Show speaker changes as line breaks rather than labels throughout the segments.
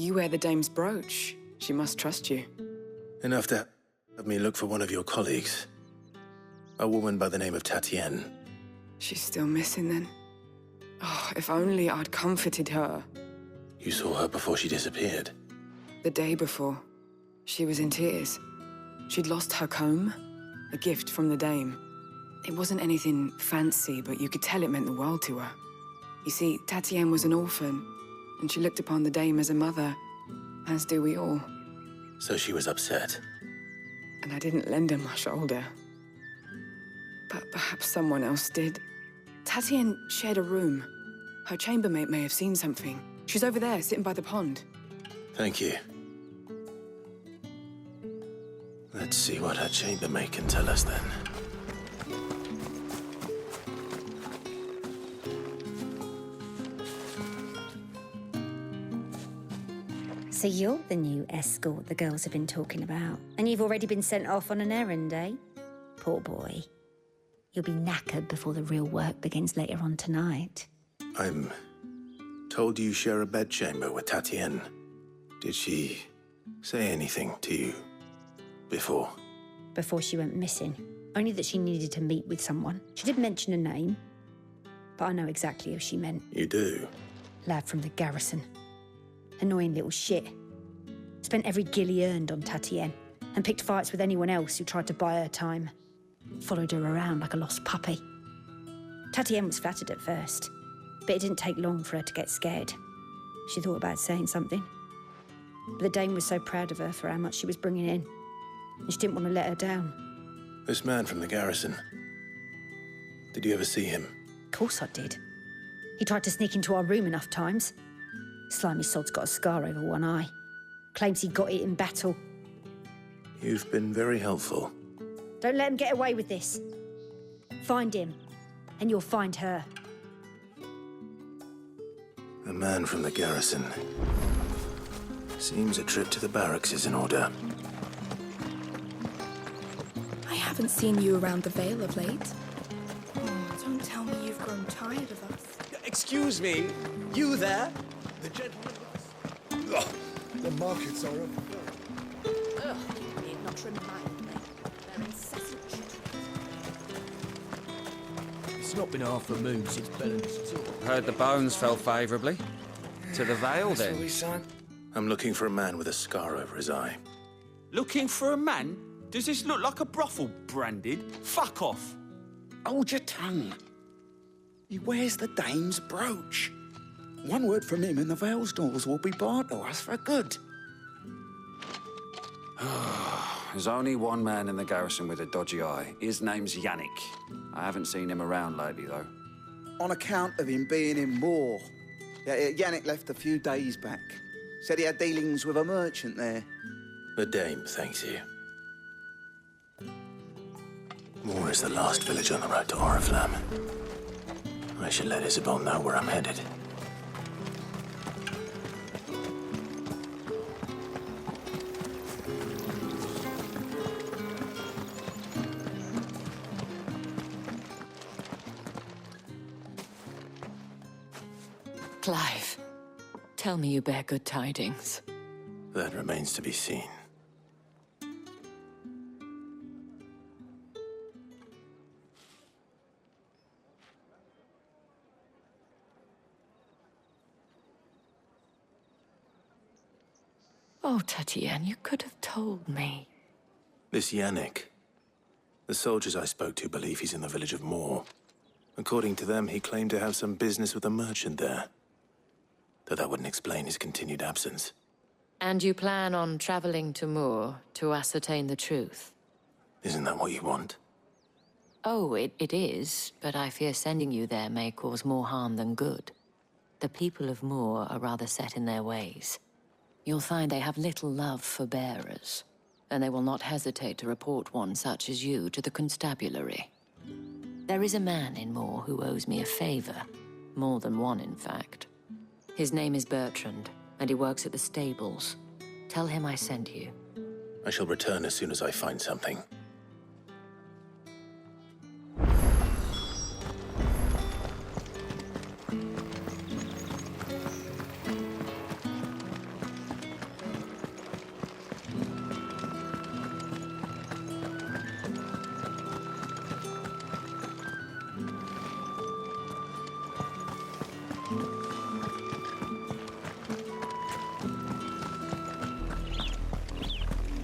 You wear the dame's brooch. She must trust you.
Enough to have me look for one of your colleagues. A woman by the name of Tatienne.
She's still missing then. Oh, if only I'd comforted her.
You saw her before she disappeared.
The day before, she was in tears. She'd lost her comb, a gift from the dame. It wasn't anything fancy, but you could tell it meant the world to her. You see, Tatienne was an orphan, and she looked upon the dame as a mother, as do we all.
So she was upset.
And I didn't lend her my shoulder. But perhaps someone else did. Tatienne shared a room. Her chambermaid may have seen something. She's over there, sitting by the pond.
Thank you. Let's see what her chambermaid can tell us then.
So you're the new escort the girls have been talking about. And you've already been sent off on an errand, eh? Poor boy. You'll be knackered before the real work begins later on tonight.
I'm told you share a bedchamber with Tatienne. Did she say anything to you before?
Before she went missing. Only that she needed to meet with someone. She did mention a name, but I know exactly who she meant.
You do?
Lad from the garrison. Annoying little shit. Spent every guil he earned on Tatienne and picked fights with anyone else who tried to buy her time. Followed her around like a lost puppy. Tatienne was flattered at first, but it didn't take long for her to get scared. She thought about saying something. But the dame was so proud of her for how much she was bringing in, and she didn't want to let her down.
This man from the garrison. Did you ever see him?
Of course I did. He tried to sneak into our room enough times. Slimy sod's got a scar over one eye. Claims he got it in battle.
You've been very helpful.
Don't let him get away with this. Find him, and you'll find her.
A man from the garrison. Seems a trip to the barracks is in order.
I haven't seen you around the Vale of late. Oh, don't tell me you've grown tired of us.
Excuse me, you there? The gentleman...
Ugh, the markets are up.
Ugh, you need not remind me. They're incessant
It's not been half a moon since Bellen's tour.
Heard the bones fell favourably. To the Vale, then.
I'm looking for a man with a scar over his eye.
Looking for a man? Does this look like a brothel branded? Fuck off!
Hold your tongue. He wears the dame's brooch. One word from him and the Vale's doors will be barred to us for good.
There's only one man in the garrison with a dodgy eye. His name's Yannick. I haven't seen him around lately, though.
On account of him being in war. Yannick left a few days back. Said he had dealings with a merchant there.
The dame thanks you. Moor is the last village on the road to Oriflamme. I should let Isabel know where I'm headed.
Clive, tell me you bear good tidings.
That remains to be seen.
Oh, Tatienne, you could have told me.
This Yannick. The soldiers I spoke to believe he's in the village of Moor. According to them, he claimed to have some business with a merchant there. Though that wouldn't explain his continued absence.
And you plan on traveling to Moor to ascertain the truth?
Isn't that what you want?
Oh, it is, but I fear sending you there may cause more harm than good. The people of Moor are rather set in their ways. You'll find they have little love for bearers, and they will not hesitate to report one such as you to the constabulary. There is a man in Moor who owes me a favor. More than one, in fact. His name is Bertrand, and he works at the stables. Tell him I sent you.
I shall return as soon as I find something.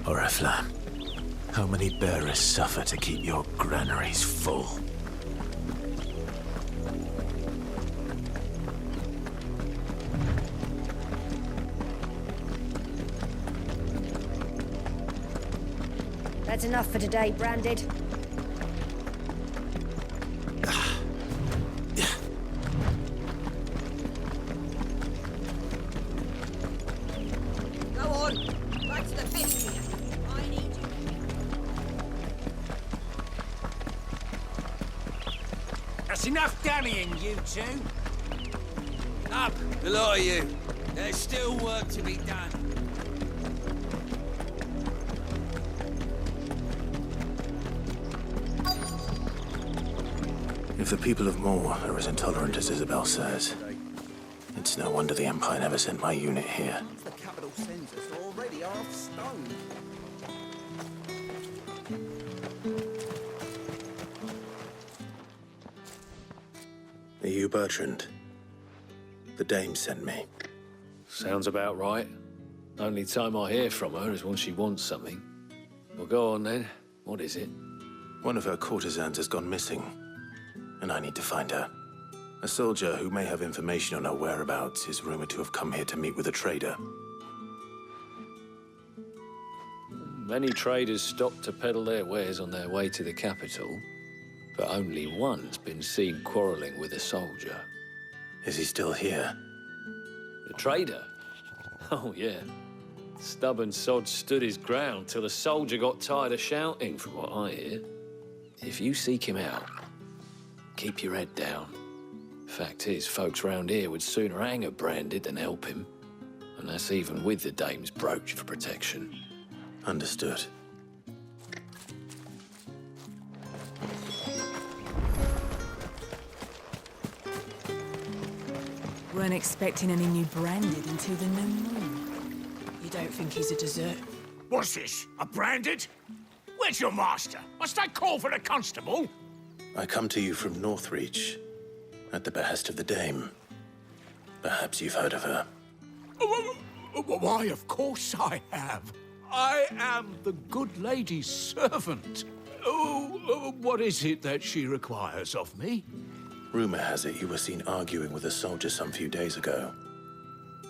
Oriflamme, how many bearers suffer to keep your granaries full?
That's enough for today, Branded.
Go on, back to the penny here. I need you.
That's enough dammying, you two.
Up, the lot of you. There's still work to be done.
If the people of Moor are as intolerant as Isabel says, it's no wonder the Empire never sent my unit here.
The capital census are already half stone.
Are you Bertrand? The dame sent me.
Sounds about right. Only time I hear from her is when she wants something. Well, go on then. What is it?
One of her courtesans has gone missing, and I need to find her. A soldier who may have information on her whereabouts is rumored to have come here to meet with a trader.
Many traders stop to peddle their wares on their way to the capital, but only one's been seen quarreling with a soldier.
Is he still here?
The trader? Oh, yeah. Stubborn sod stood his ground till the soldier got tired of shouting, from what I hear. If you seek him out, keep your head down. Fact is, folks round here would sooner hang a Branded than help him. And that's even with the dame's brooch for protection.
Understood.
Weren't expecting any new Branded until the new moon.
You don't think he's a dessert?
What's this? A Branded? Where's your master? Must I call for the constable?
I come to you from Northreach, at the behest of the dame. Perhaps you've heard of her.
Why, of course I have. I am the good lady's servant. What is it that she requires of me?
Rumor has it you were seen arguing with a soldier some few days ago.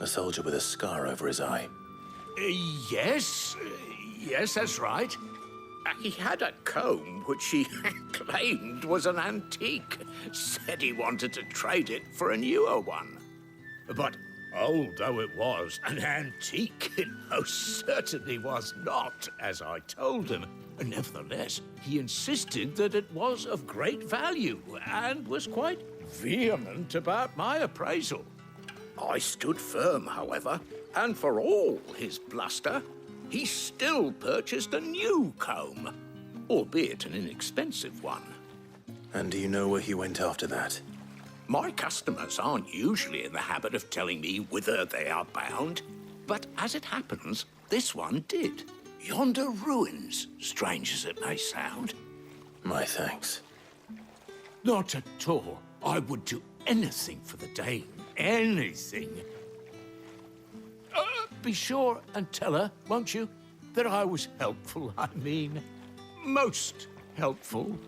A soldier with a scar over his eye.
Yes, that's right. He had a comb which he claimed was an antique. Said he wanted to trade it for a newer one. But old though it was, an antique it most certainly was not, as I told him. Nevertheless, he insisted that it was of great value and was quite vehement about my appraisal. I stood firm, however, and for all his bluster, he still purchased a new comb, albeit an inexpensive one.
And do you know where he went after that?
My customers aren't usually in the habit of telling me whither they are bound, but as it happens, this one did. Yonder ruins, strange as it may sound.
My thanks.
Not at all. I would do anything for the dame. Anything. Be sure and tell her, won't you, that I was helpful, I mean, most helpful.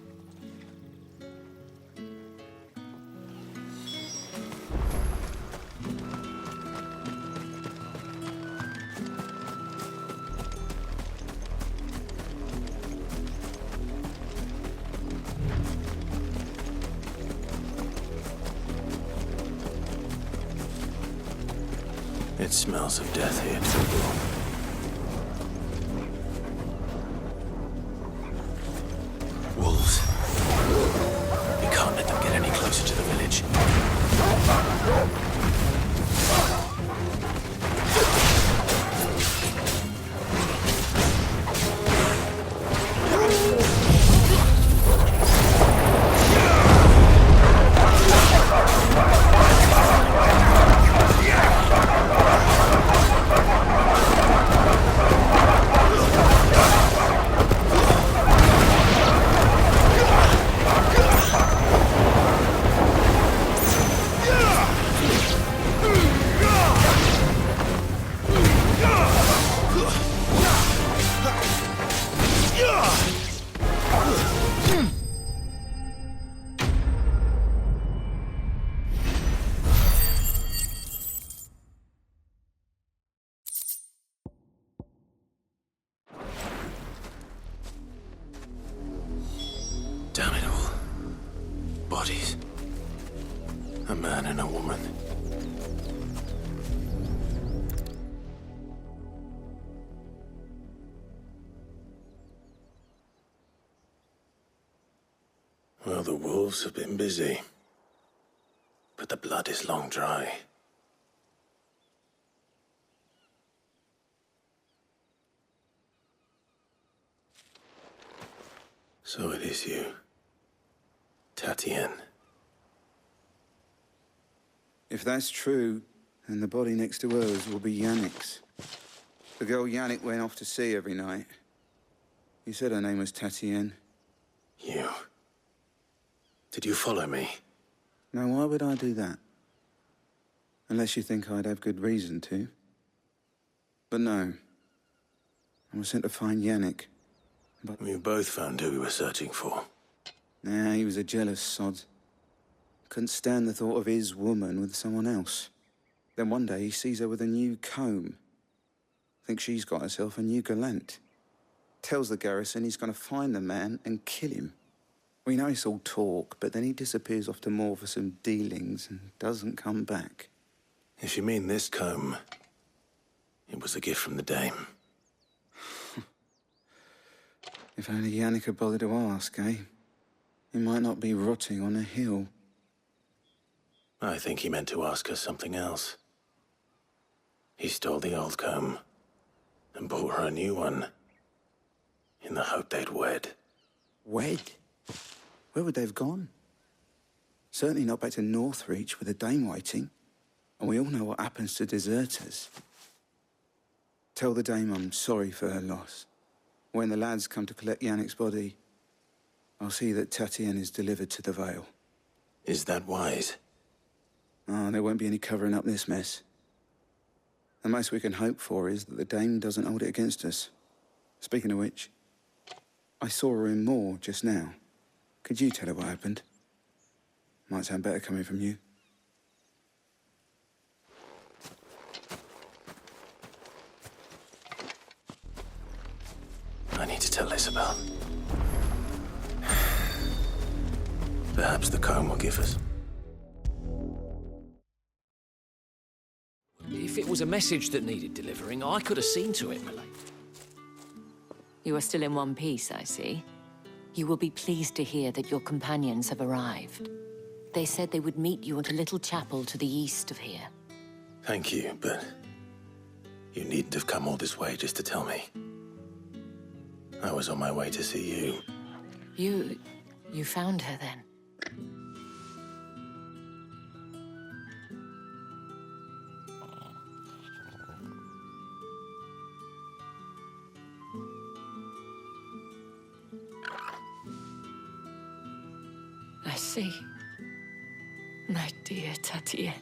It smells of death here, Tugel. Wolves. We can't let them get any closer to the village. bodies. A man and a woman. Well, the wolves have been busy. But the blood is long dry. So it is you, Tatienne.
If that's true, then the body next to hers will be Yannick's. The girl Yannick went off to see every night. You said her name was Tatienne.
You? Did you follow me?
Now, why would I do that? Unless you think I'd have good reason to. But no. I was sent to find Yannick. But
We both found who we were searching for.
nah, he was a jealous sod. Couldn't stand the thought of his woman with someone else. Then one day he sees her with a new comb. Thinks she's got herself a new gallant. Tells the garrison he's gonna find the man and kill him. We know it's all talk, but then he disappears off to Moor for some dealings and doesn't come back.
If you mean this comb, it was a gift from the dame.
If only Yannick had bothered to ask, eh? He might not be rotting on a hill.
I think he meant to ask her something else. He stole the old comb and bought her a new one in the hope they'd wed.
Wed? Where would they have gone? Certainly not back to Northreach with a dame waiting. And we all know what happens to deserters. Tell the dame I'm sorry for her loss. When the lads come to collect Yannick's body, I'll see that Tatienne is delivered to the Vale.
Is that wise?
Oh, there won't be any covering up this mess. The most we can hope for is that the dame doesn't hold it against us. Speaking of which, I saw her in Moor just now. Could you tell her what happened? Might sound better coming from you.
I need to tell Isabel. Perhaps the comb will give us.
If it was a message that needed delivering, I could have seen to it, Milady.
You are still in one piece, I see. You will be pleased to hear that your companions have arrived. They said they would meet you at a little chapel to the east of here.
Thank you, but you needn't have come all this way just to tell me. I was on my way to see you.
You found her then? I see. My dear Tatienne.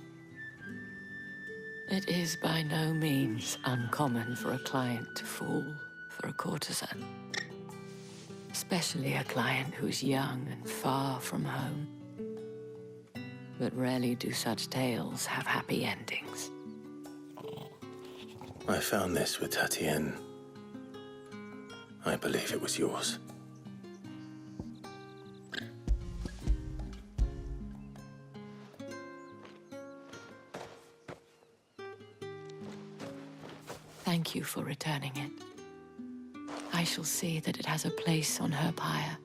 It is by no means uncommon for a client to fall for a courtesan. Especially a client who's young and far from home. But rarely do such tales have happy endings.
I found this with Tatienne. I believe it was yours.
Thank you for returning it. I shall see that it has a place on her pyre.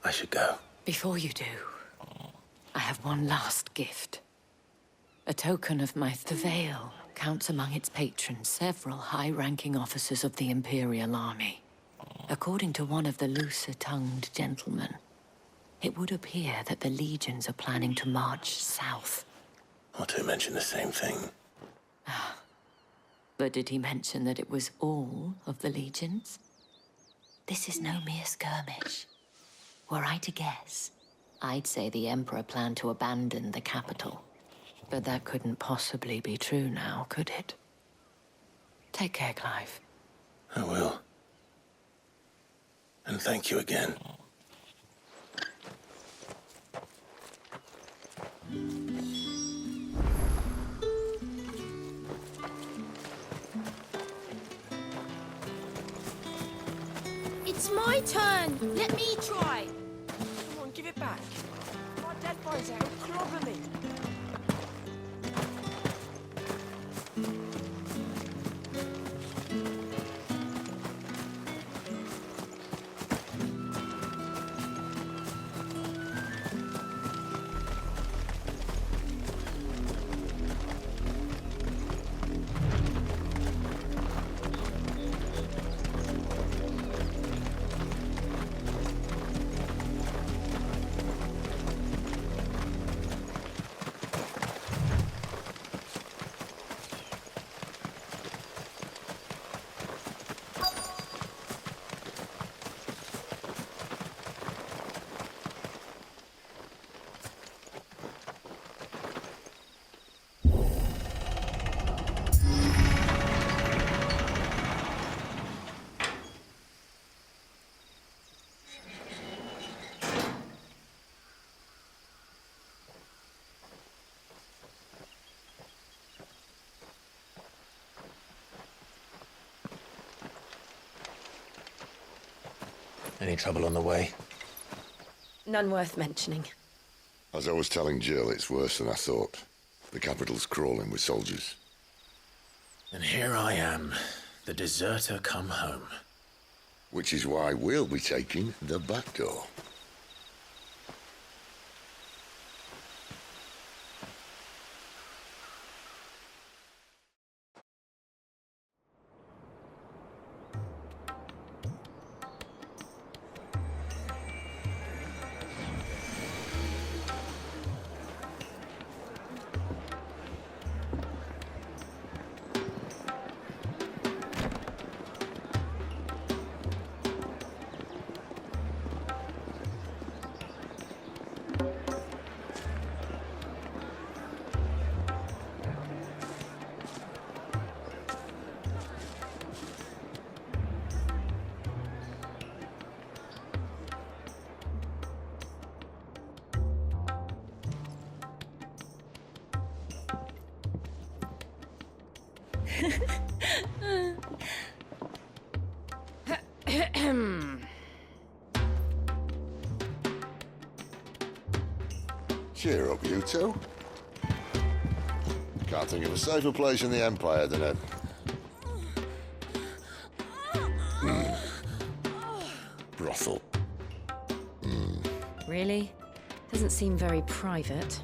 I should go.
Before you do, I have one last gift. A token of my... The Vale counts among its patrons several high-ranking officers of the Imperial Army. According to one of the looser-tongued gentlemen, it would appear that the legions are planning to march south.
Not to mention the same thing.
But did he mention that it was all of the legions? This is no mere skirmish. Were I to guess, I'd say the Emperor planned to abandon the capital. But that couldn't possibly be true now, could it? Take care, Clive.
I will. And thank you again.
It's my turn. Let me try.
Come on, give it back. If my dad finds out, he'll clobber me.
Any trouble on the way?
None worth mentioning.
As I was telling Jill, it's worse than I thought. The capital's crawling with soldiers.
And here I am, the deserter come home.
Which is why we'll be taking the back door. Cheer up, you two. Can't think of a safer place in the Empire than a... brothel.
Really? Doesn't seem very private.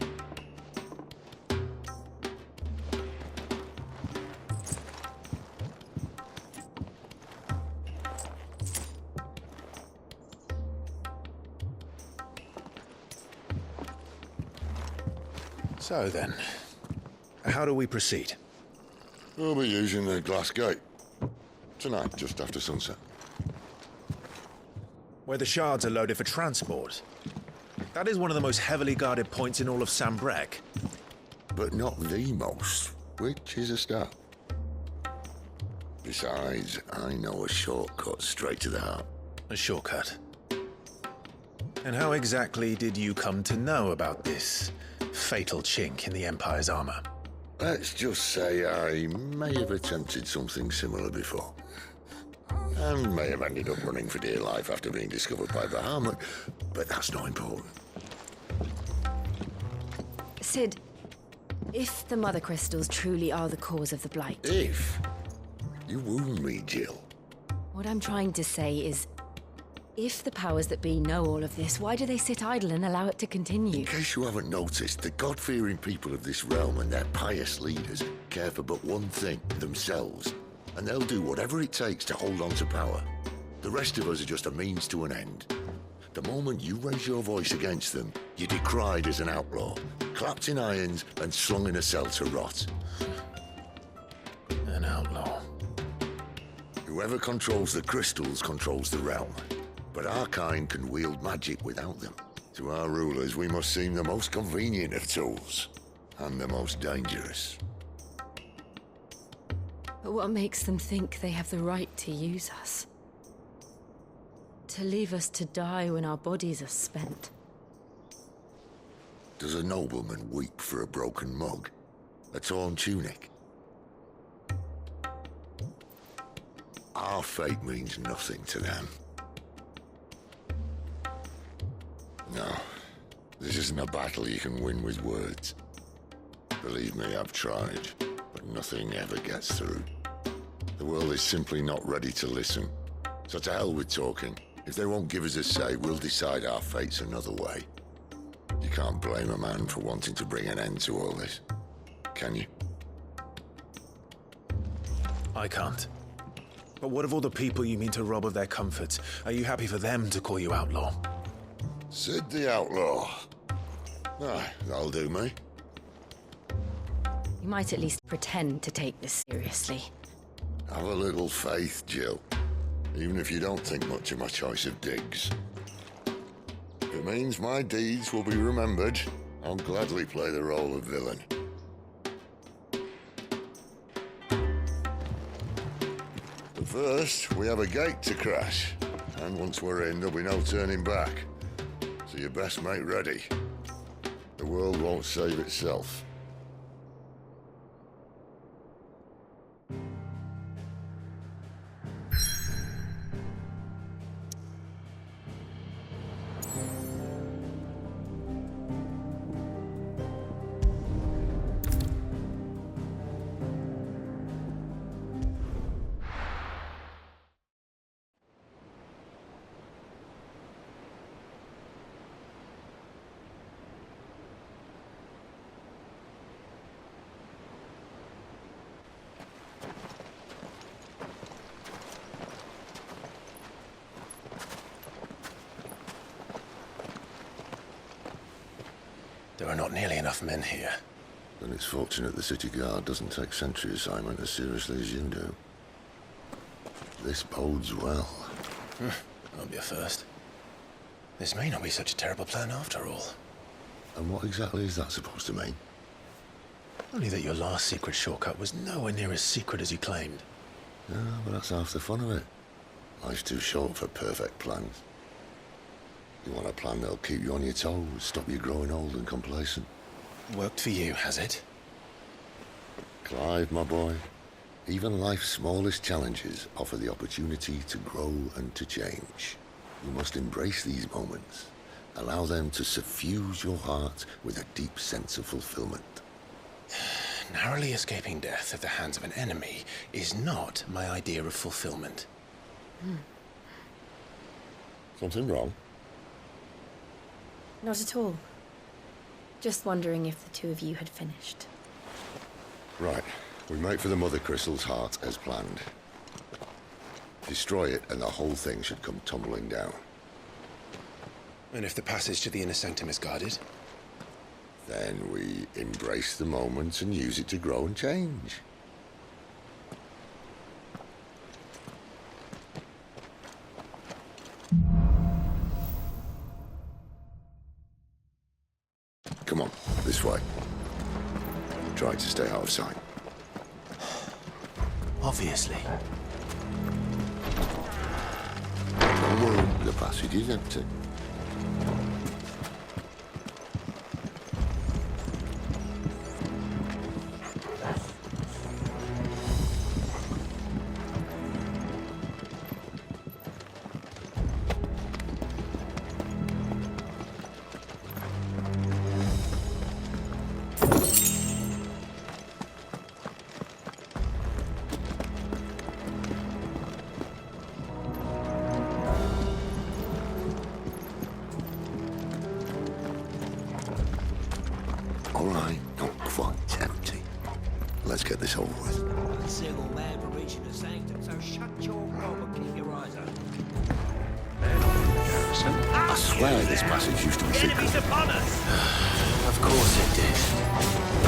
So then, how do we proceed?
We'll be using the glass gate. Tonight, just after sunset.
Where the shards are loaded for transport. That is one of the most heavily guarded points in all of Sambrec.
But not the most, which is a start. Besides, I know a shortcut straight to the heart.
A shortcut? And how exactly did you come to know about this fatal chink in the Empire's armor?
Let's just say I may have attempted something similar before. And may have ended up running for dear life after being discovered by Bahamut, but that's not important.
Sid, if the Mother Crystals truly are the cause of the Blight...
If? You wound me, Jill.
What I'm trying to say is, if the powers that be know all of this, why do they sit idle and allow it to continue?
In case you haven't noticed, the God-fearing people of this realm and their pious leaders care for but one thing, themselves. And they'll do whatever it takes to hold on to power. The rest of us are just a means to an end. The moment you raise your voice against them, you're decried as an outlaw, clapped in irons and slung in a cell to rot.
An outlaw.
Whoever controls the crystals controls the realm. But our kind can wield magic without them. To our rulers, we must seem the most convenient of tools, and the most dangerous.
But what makes them think they have the right to use us? To leave us to die when our bodies are spent?
Does a nobleman weep for a broken mug? A torn tunic? Our fate means nothing to them. No, this isn't a battle you can win with words. Believe me, I've tried, but nothing ever gets through. The world is simply not ready to listen. So to hell with talking. If they won't give us a say, we'll decide our fates another way. You can't blame a man for wanting to bring an end to all this, can you?
I can't. But what of all the people you mean to rob of their comforts? Are you happy for them to call you outlaw?
Sid the Outlaw. Aye, that'll do me.
You might at least pretend to take this seriously.
Have a little faith, Jill. Even if you don't think much of my choice of digs. If it means my deeds will be remembered, I'll gladly play the role of villain. But first, we have a gate to crash. And once we're in, there'll be no turning back. So you best make ready. The world won't save itself.
There are not nearly enough men here.
Then it's fortunate the city guard doesn't take sentry assignment as seriously as you do. This bodes well.
That'll be a first. This may not be such a terrible plan after all.
And what exactly is that supposed to mean?
Only that your last secret shortcut was nowhere near as secret as you claimed.
Yeah, but that's half the fun of it. Life's too short for perfect plans. You want a plan that'll keep you on your toes, stop you growing old and complacent.
Worked for you, has it?
Clive, my boy, even life's smallest challenges offer the opportunity to grow and to change. You must embrace these moments. Allow them to suffuse your heart with a deep sense of fulfillment.
Narrowly escaping death at the hands of an enemy is not my idea of fulfillment.
Something wrong?
Not at all. Just wondering if the two of you had finished.
Right. We make for the Mother Crystal's heart as planned. Destroy it and the whole thing should come tumbling down.
And if the passage to the inner sanctum is guarded?
Then we embrace the moment and use it to grow and change. Come on, this way. Try to stay out of sight.
Obviously.
Don't worry, the passage is empty. All right, not quite empty. Let's get this over with.
A single man for reaching the sanctum, so shut your gob and keep your eyes open.
I swear this passage used to be secret.
Enemies upon us!
Of course it did.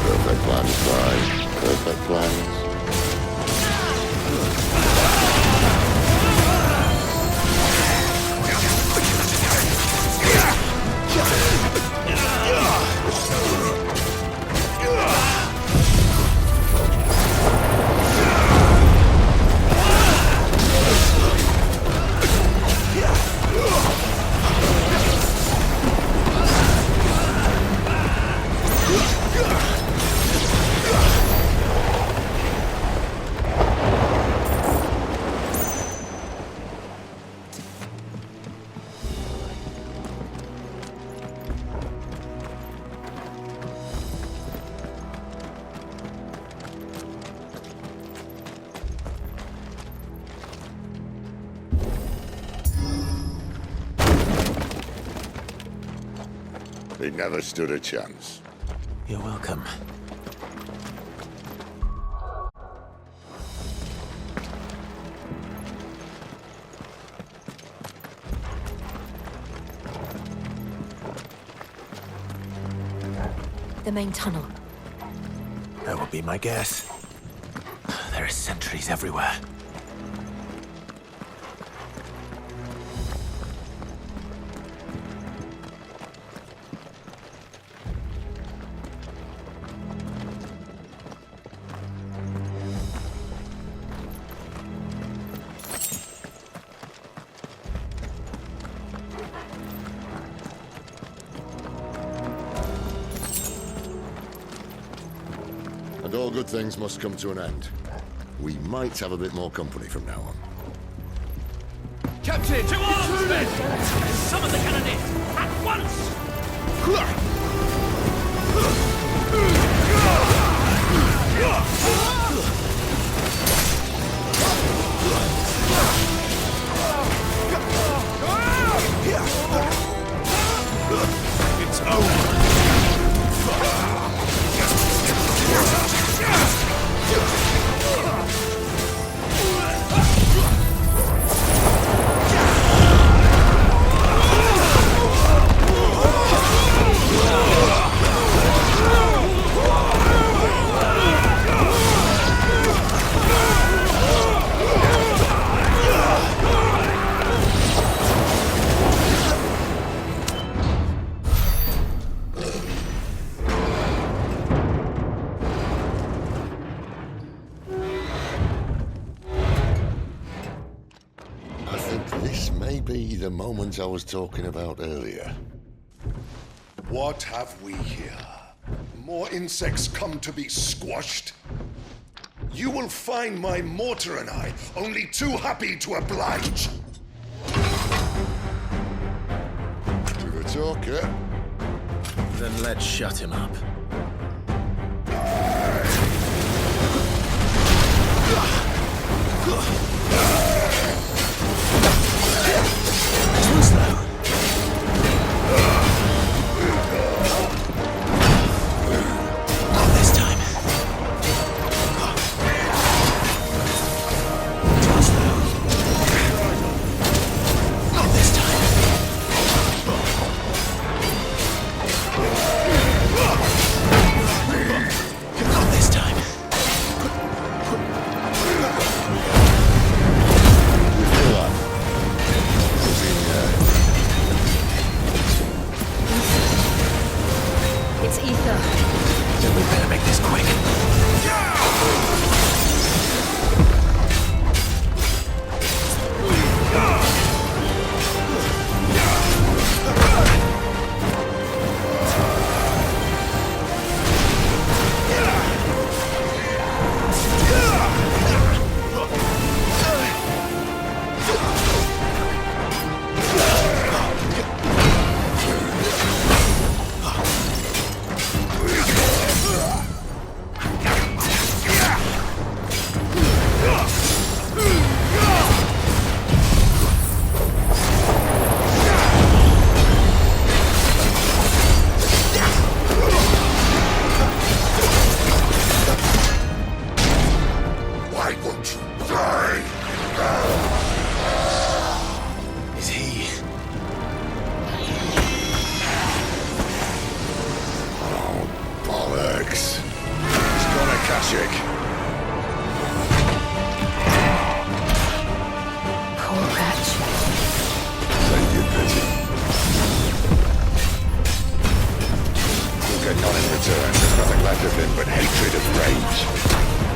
Perfect plans, Clive. Perfect plans. He never stood a chance.
You're welcome.
The main tunnel.
That would be my guess. There are sentries everywhere.
And all good things must come to an end. We might have a bit more company from now on.
Captain! To arms, men! Summon the cannoneers! At once!
It's over!
The moment I was talking about earlier.
What have we here? More insects come to be squashed? You will find my mortar and I only too happy to oblige.
To the talker.
Then let's shut him up. Too slow. Not this time. Too slow. Not this time. Not this time.
It's ether.
Then we better make this quick.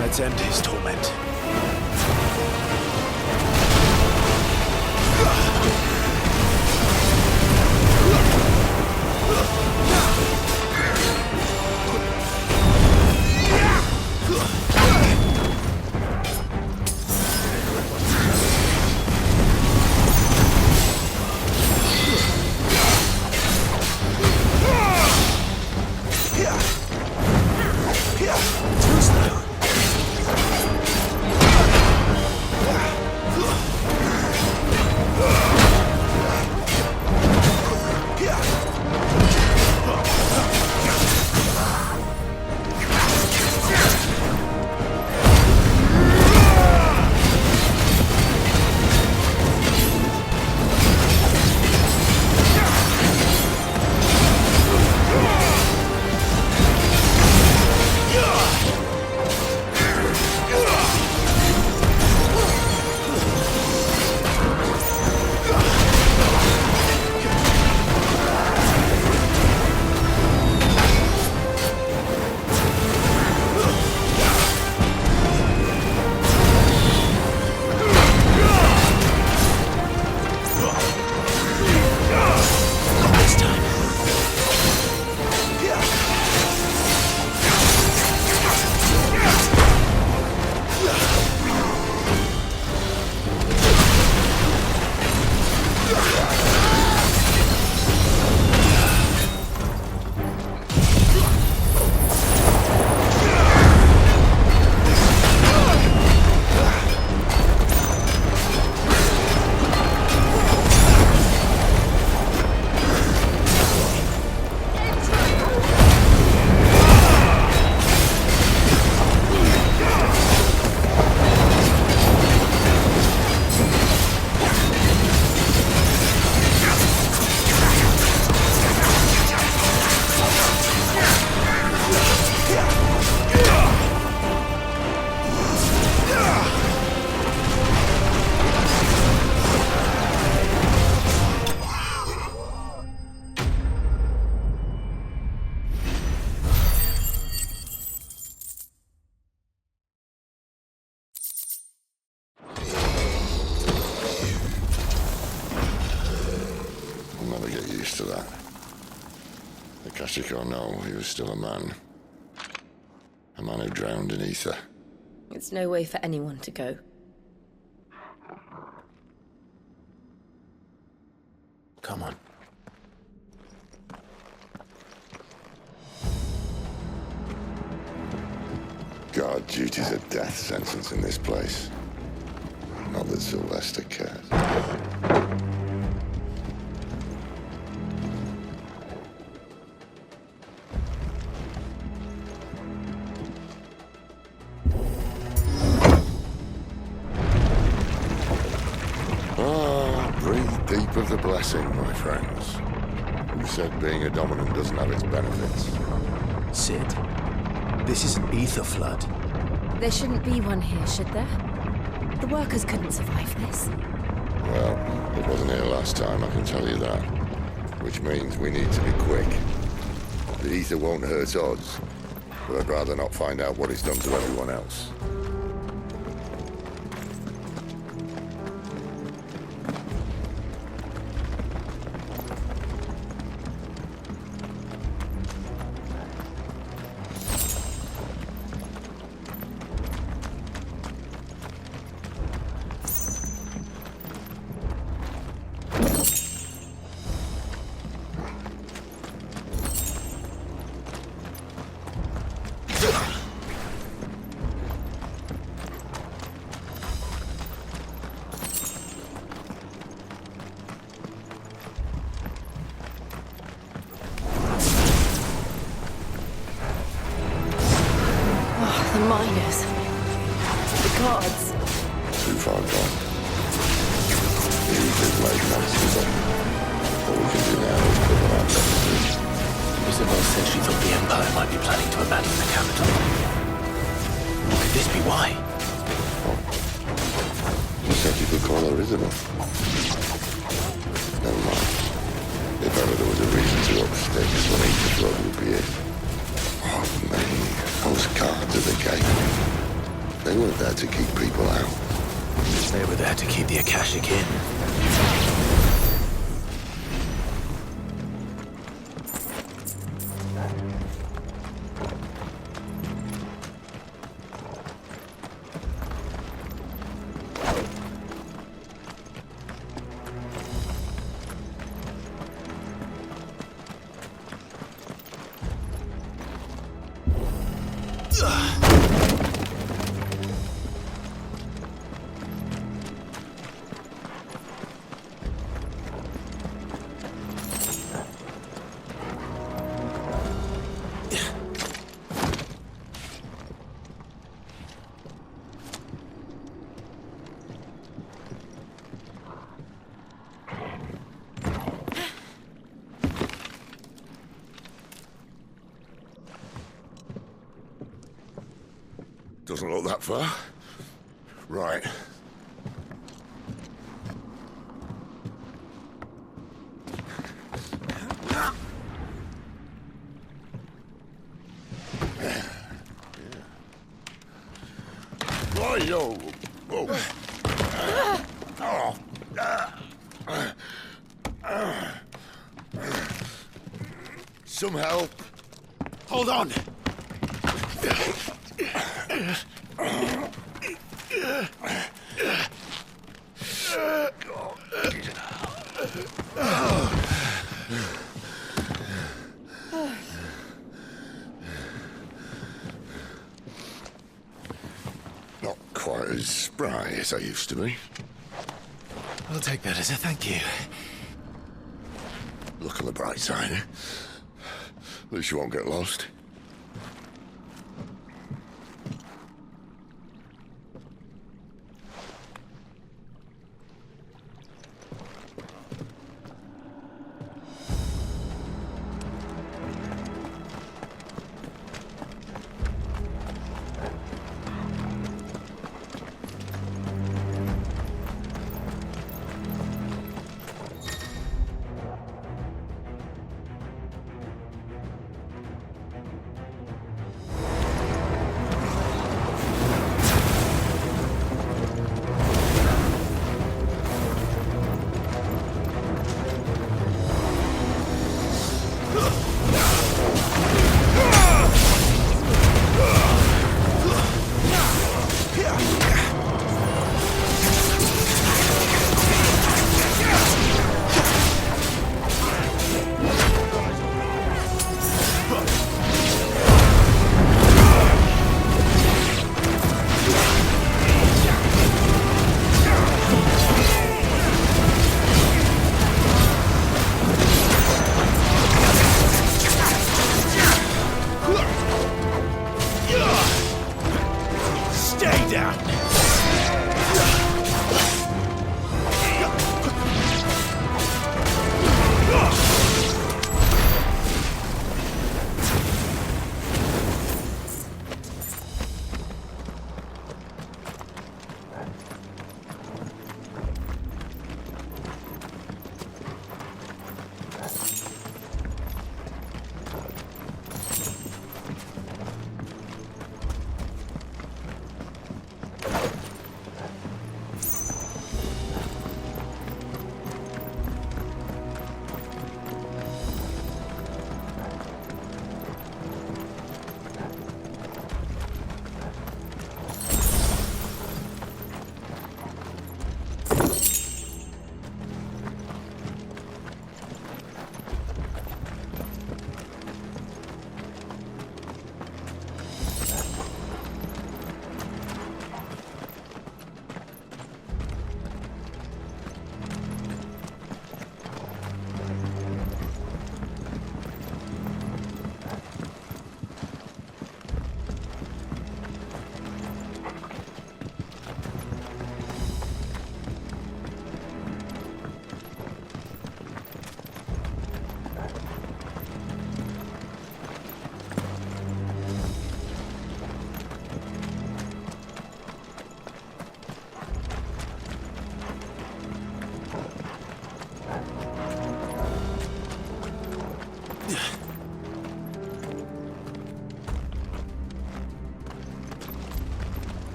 Let's end his torment. Too slow.
never get used to that. Akashic or no, he was still a man. A man who drowned in ether.
It's no way for anyone to go.
Come on.
Guard duty's a death sentence in this place. Not that Sylvester cares. Breathe deep of the blessing, my friends. Who said being a dominant doesn't have its benefits?
Sid, this is an ether flood.
There shouldn't be one here, should there? The workers couldn't survive this.
Well, it wasn't here last time, I can tell you that. Which means we need to be quick. The ether won't hurt us, but I'd rather not find out what it's done to everyone else.
The miners. The gods.
Too far gone. The ether's made monsters of them. All we can do now is cover our deficits.
Isabel said she thought the Empire might be planning to abandon the capital. Could this be why?
Oh. You said you could call her Isabel. Never mind. If ever there was a reason to up sticks, then ether flood would be it. Oh, man. Those guards at the gate. They weren't there to keep people out.
They were there to keep the Akashic in.
Doesn't look that far. Right. Yo. Some help.
Hold on.
Not quite as spry as I used to be.
I'll take that as a thank you.
Look on the bright side, eh? At least you won't get lost.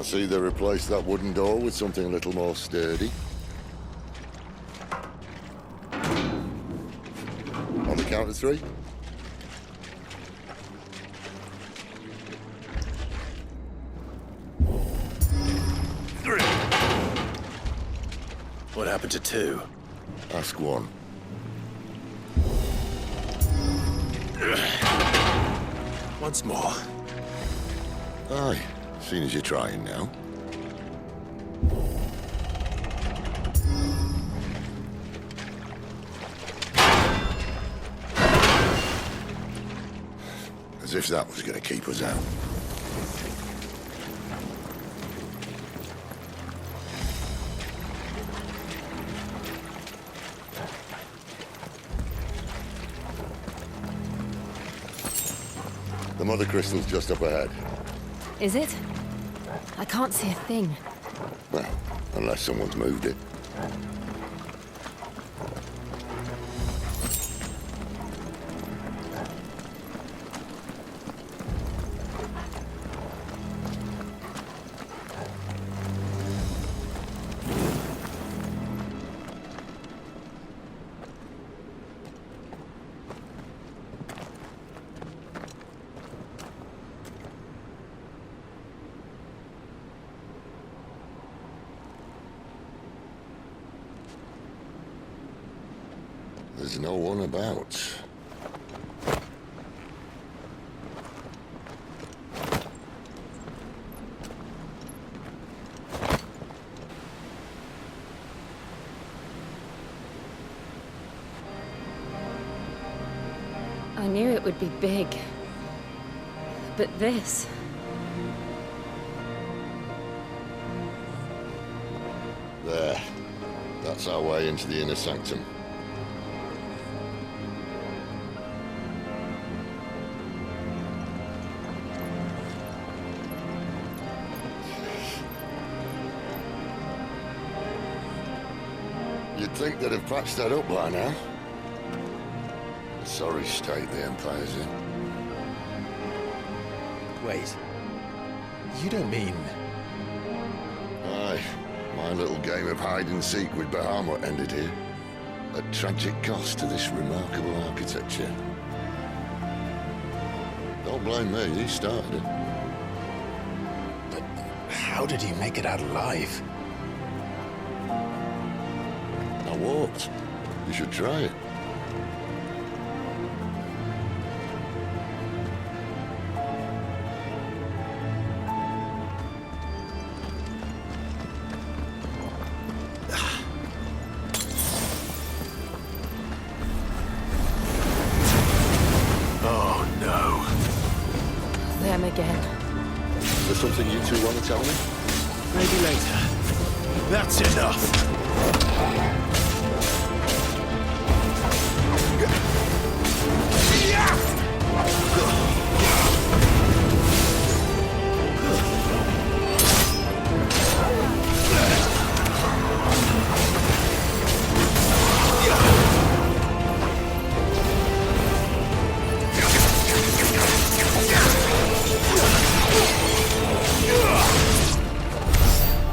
I see they replaced that wooden door with something a little more sturdy. On the count of three.
happened to two?
Ask one.
Once more.
Aye, seeing as you're trying now. As if that was going to keep us out. The mother crystal's just up ahead.
Is it? I can't see a thing.
Well, unless someone's moved it. There's no one about.
I knew it would be big. But this...
There. That's our way into the inner sanctum. You'd think they'd have patched that up by now. A sorry state the Empire's in.
Wait. You don't mean...
Aye. My little game of hide-and-seek with Bahamut ended here. At tragic cost to this remarkable architecture. Don't blame me, he started it.
But how did he make it out alive?
I walked. You should try it.
Oh, no.
Them again.
Is there something you two want to tell me?
Maybe later. That's enough.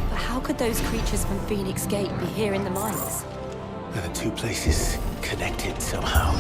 But how could those creatures from Phoenix Gate be here in the mines?
Are the two places connected somehow?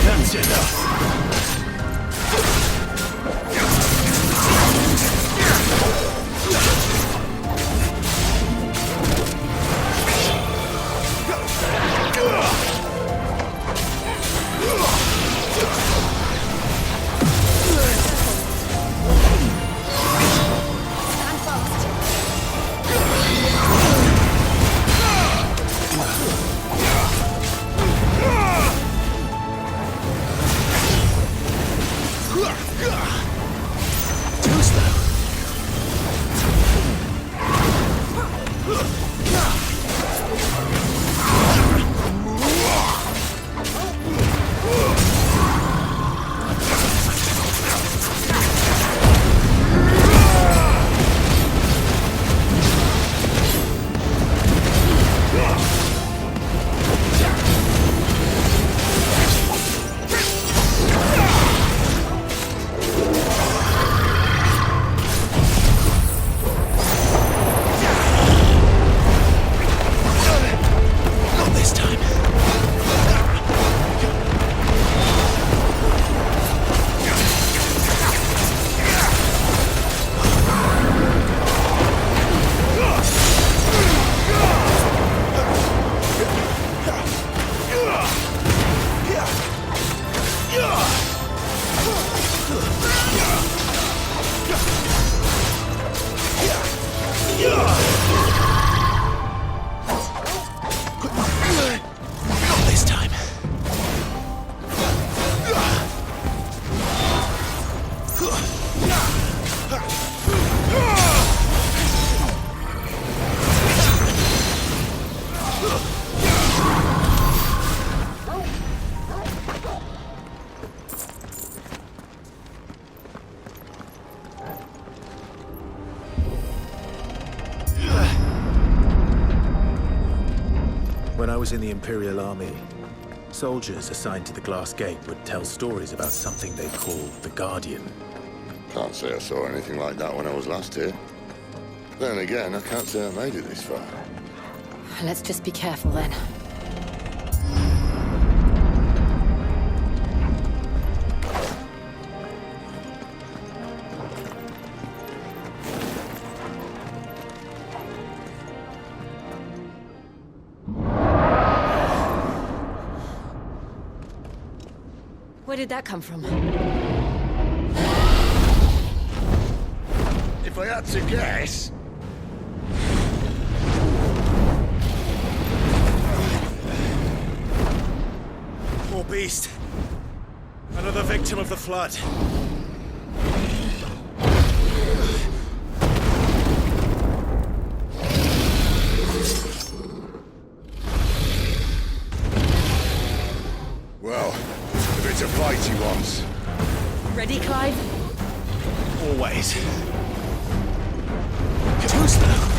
That's enough. was in the Imperial Army, soldiers assigned to the Glass Gate would tell stories about something they called the Guardian.
Can't say I saw anything like that when I was last here. Then again, I can't say I made it this far.
Let's just be careful then. Where did that come from?
If I had to guess...
Poor beast. Another victim of the Flood.
Well, if it's a fight he wants.
Ready, Clive?
Always. Caboose now.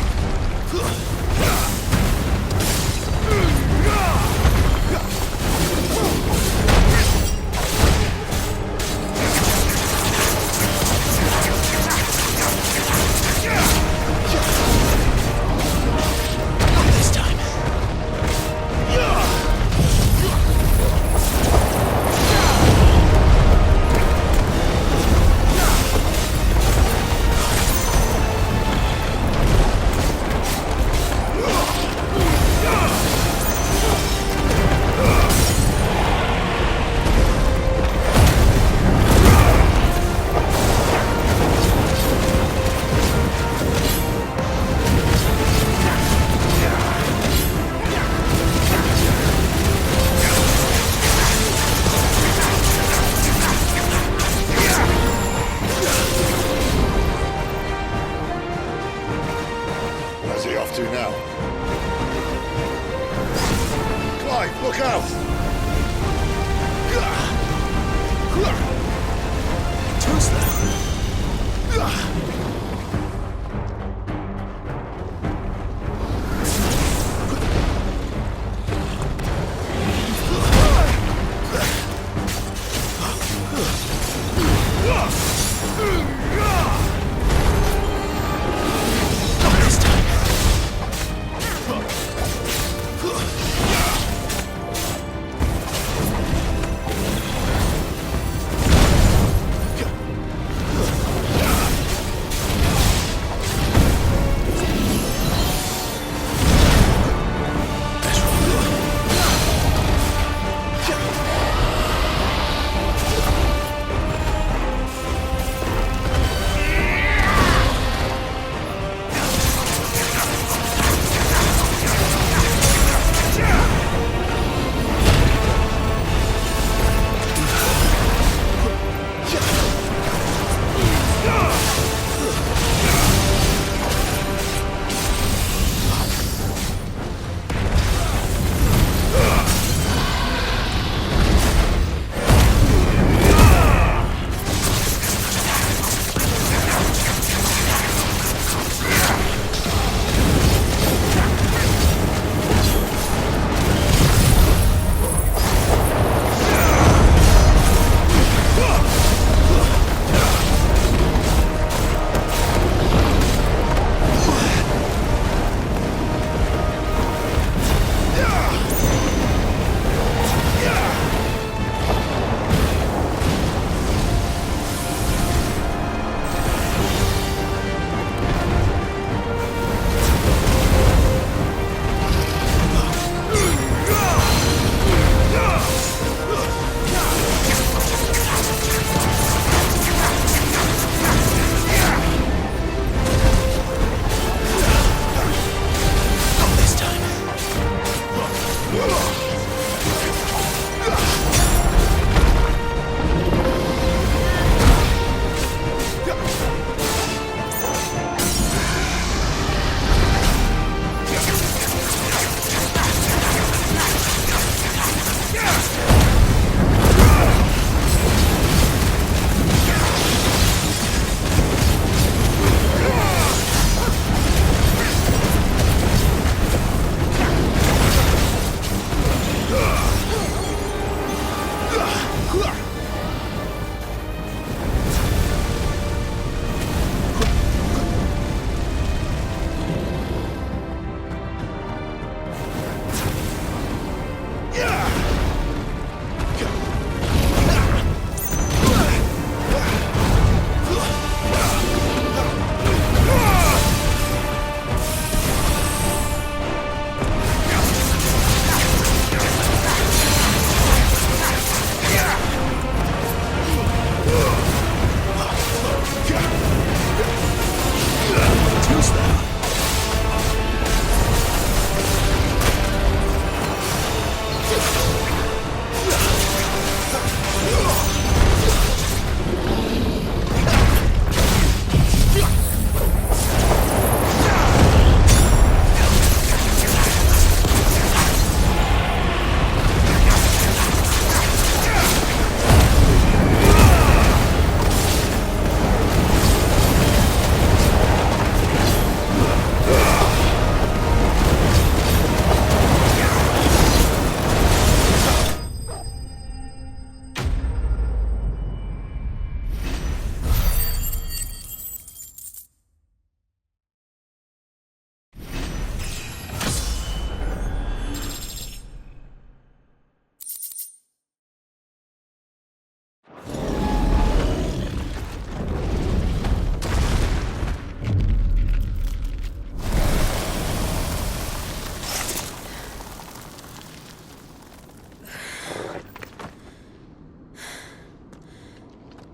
This time.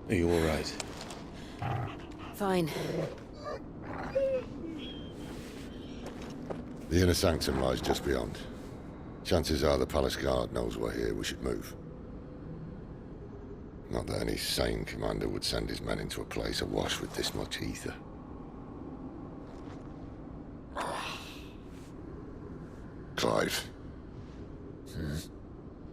Are you all right?
Fine.
The inner sanctum lies just beyond. Chances are the palace guard knows we're here. We should move. Not that any sane commander would send his men into a place awash with this much ether. Clive.